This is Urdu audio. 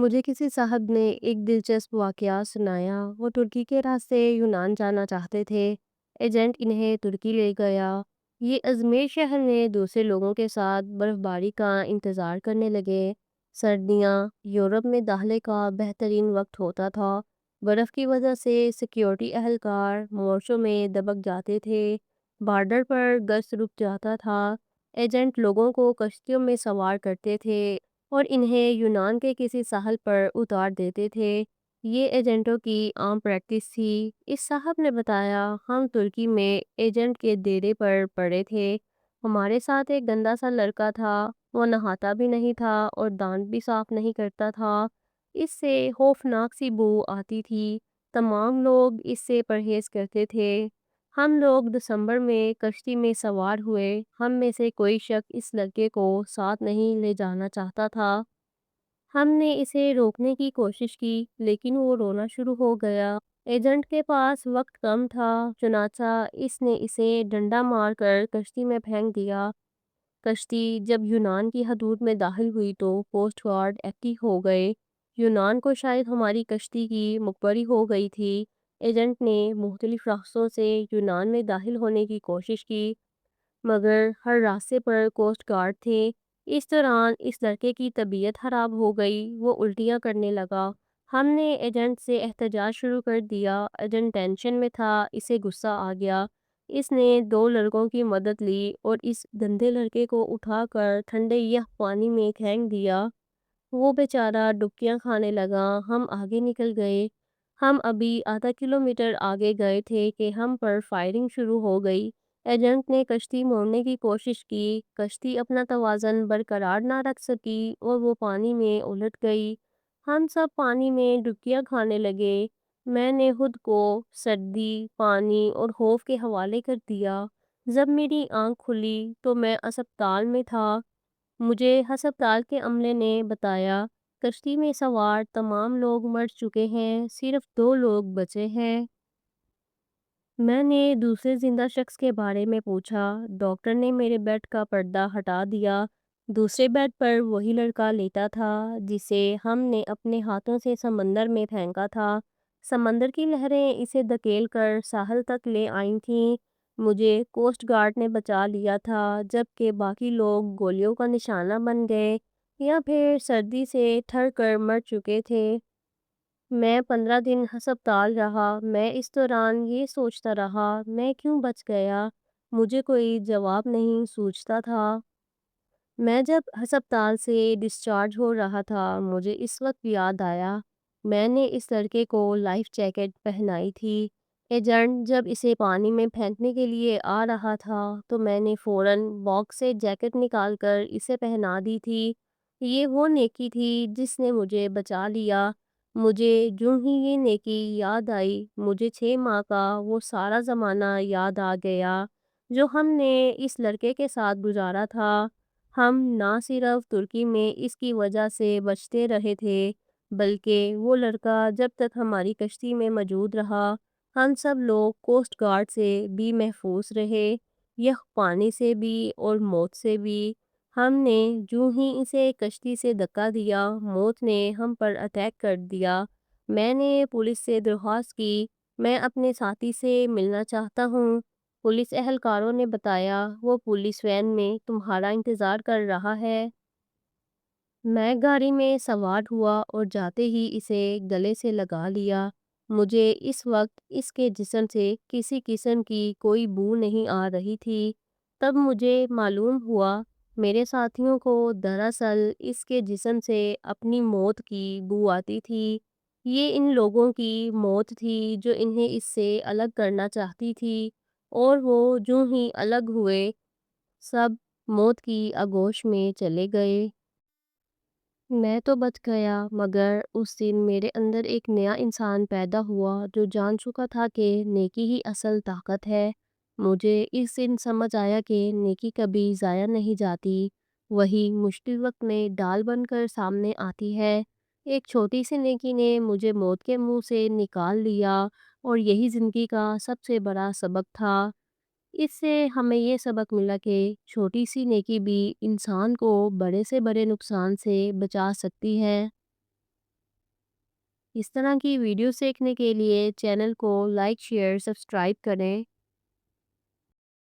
مجھے کسی صاحب نے ایک دلچسپ واقعہ سنایا۔ وہ ترکی کے راستے یونان جانا چاہتے تھے۔ ایجنٹ انہیں ترکی لے گیا۔ یہ ازمیر شہر میں دوسرے لوگوں کے ساتھ برف باری کا انتظار کرنے لگے۔ سردیاں یورپ میں داخلے کا بہترین وقت ہوتا تھا۔ برف کی وجہ سے سیکیورٹی اہلکار مورچوں میں دبک جاتے تھے۔ بارڈر پر گشت رک جاتا تھا۔ ایجنٹ لوگوں کو کشتیوں میں سوار کرتے تھے اور انہیں یونان کے کسی ساحل پر اتار دیتے تھے۔ یہ ایجنٹوں کی عام پریکٹس تھی۔ اس صاحب نے بتایا، ہم ترکی میں ایجنٹ کے ڈیرے پر پڑے تھے۔ ہمارے ساتھ ایک گندا سا لڑکا تھا۔ وہ نہاتا بھی نہیں تھا اور دانت بھی صاف نہیں کرتا تھا۔ اس سے خوفناک سی بو آتی تھی۔ تمام لوگ اس سے پرہیز کرتے تھے۔ ہم لوگ دسمبر میں کشتی میں سوار ہوئے۔ ہم میں سے کوئی شخص اس لڑکے کو ساتھ نہیں لے جانا چاہتا تھا۔ ہم نے اسے روکنے کی کوشش کی لیکن وہ رونا شروع ہو گیا۔ ایجنٹ کے پاس وقت کم تھا، چنانچہ اس نے اسے ڈنڈا مار کر کشتی میں پھینک دیا۔ کشتی جب یونان کی حدود میں داخل ہوئی تو کوسٹ گارڈ ایکٹیو ہو گئے۔ یونان کو شاید ہماری کشتی کی مخبری ہو گئی تھی۔ ایجنٹ نے مختلف راستوں سے یونان میں داخل ہونے کی کوشش کی مگر ہر راستے پر کوسٹ گارڈ تھے۔ اس دوران اس لڑکے کی طبیعت خراب ہو گئی۔ وہ الٹیاں کرنے لگا۔ ہم نے ایجنٹ سے احتجاج شروع کر دیا۔ ایجنٹ ٹینشن میں تھا، اسے غصہ آ گیا۔ اس نے دو لڑکوں کی مدد لی اور اس گندے لڑکے کو اٹھا کر ٹھنڈے یخ پانی میں پھینک دیا۔ وہ بیچارہ ڈبکیاں کھانے لگا۔ ہم آگے نکل گئے۔ ہم ابھی آدھا کلومیٹر آگے گئے تھے کہ ہم پر فائرنگ شروع ہو گئی۔ ایجنٹ نے کشتی موڑنے کی کوشش کی۔ کشتی اپنا توازن برقرار نہ رکھ سکی اور وہ پانی میں الٹ گئی۔ ہم سب پانی میں ڈبکیاں کھانے لگے۔ میں نے خود کو سردی، پانی اور خوف کے حوالے کر دیا۔ جب میری آنکھ کھلی تو میں ہسپتال میں تھا۔ مجھے ہسپتال کے عملے نے بتایا کشتی میں سوار تمام لوگ مر چکے ہیں، صرف 2 لوگ بچے ہیں۔ میں نے دوسرے زندہ شخص کے بارے میں پوچھا۔ ڈاکٹر نے میرے بیڈ کا پردہ ہٹا دیا۔ دوسرے بیڈ پر وہی لڑکا لیٹا تھا جسے ہم نے اپنے ہاتھوں سے سمندر میں پھینکا تھا۔ سمندر کی لہریں اسے دھکیل کر ساحل تک لے آئی تھیں۔ مجھے کوسٹ گارڈ نے بچا لیا تھا جبکہ باقی لوگ گولیوں کا نشانہ بن گئے یا پھر سردی سے تھر کر مر چکے تھے۔ میں 15 دن ہسپتال رہا۔ میں اس دوران یہ سوچتا رہا میں کیوں بچ گیا۔ مجھے کوئی جواب نہیں سوچتا تھا۔ میں جب ہسپتال سے ڈسچارج ہو رہا تھا مجھے اس وقت یاد آیا میں نے اس لڑکے کو لائف جیکٹ پہنائی تھی۔ ایجنٹ جب اسے پانی میں پھینکنے کے لیے آ رہا تھا تو میں نے فوراً باکس سے جیکٹ نکال کر اسے پہنا دی تھی۔ یہ وہ نیکی تھی جس نے مجھے بچا لیا۔ مجھے جو ہی یہ نیکی یاد آئی مجھے 6 ماہ کا وہ سارا زمانہ یاد آ گیا جو ہم نے اس لڑکے کے ساتھ گزارا تھا۔ ہم نہ صرف ترکی میں اس کی وجہ سے بچتے رہے تھے بلکہ وہ لڑکا جب تک ہماری کشتی میں موجود رہا ہم سب لوگ کوسٹ گارڈ سے بھی محفوظ رہے، یخ پانی سے بھی اور موت سے بھی۔ ہم نے جو ہی اسے کشتی سے دھکا دیا موت نے ہم پر اٹیک کر دیا۔ میں نے پولیس سے درخواست کی، میں اپنے ساتھی سے ملنا چاہتا ہوں۔ پولیس اہلکاروں نے بتایا وہ پولیس وین میں تمہارا انتظار کر رہا ہے۔ میں گاڑی میں سوار ہوا اور جاتے ہی اسے گلے سے لگا لیا۔ مجھے اس وقت اس کے جسم سے کسی قسم کی کوئی بو نہیں آ رہی تھی۔ تب مجھے معلوم ہوا میرے ساتھیوں کو دراصل اس کے جسم سے اپنی موت کی بو آتی تھی۔ یہ ان لوگوں کی موت تھی جو انہیں اس سے الگ کرنا چاہتی تھی اور وہ جو ہی الگ ہوئے سب موت کی آغوش میں چلے گئے۔ میں تو بچ گیا مگر اس دن میرے اندر ایک نیا انسان پیدا ہوا جو جان چکا تھا کہ نیکی ہی اصل طاقت ہے۔ مجھے اس دن سمجھ آیا کہ نیکی کبھی ضائع نہیں جاتی، وہی مشکل وقت میں ڈال بن کر سامنے آتی ہے۔ ایک چھوٹی سی نیکی نے مجھے موت کے منہ سے نکال لیا اور یہی زندگی کا سب سے بڑا سبق تھا۔ اس سے ہمیں یہ سبق ملا کہ چھوٹی سی نیکی بھی انسان کو بڑے سے بڑے نقصان سے بچا سکتی ہے۔ اس طرح کی ویڈیو سیکھنے کے لیے چینل کو لائک، شیئر، سبسکرائب کریں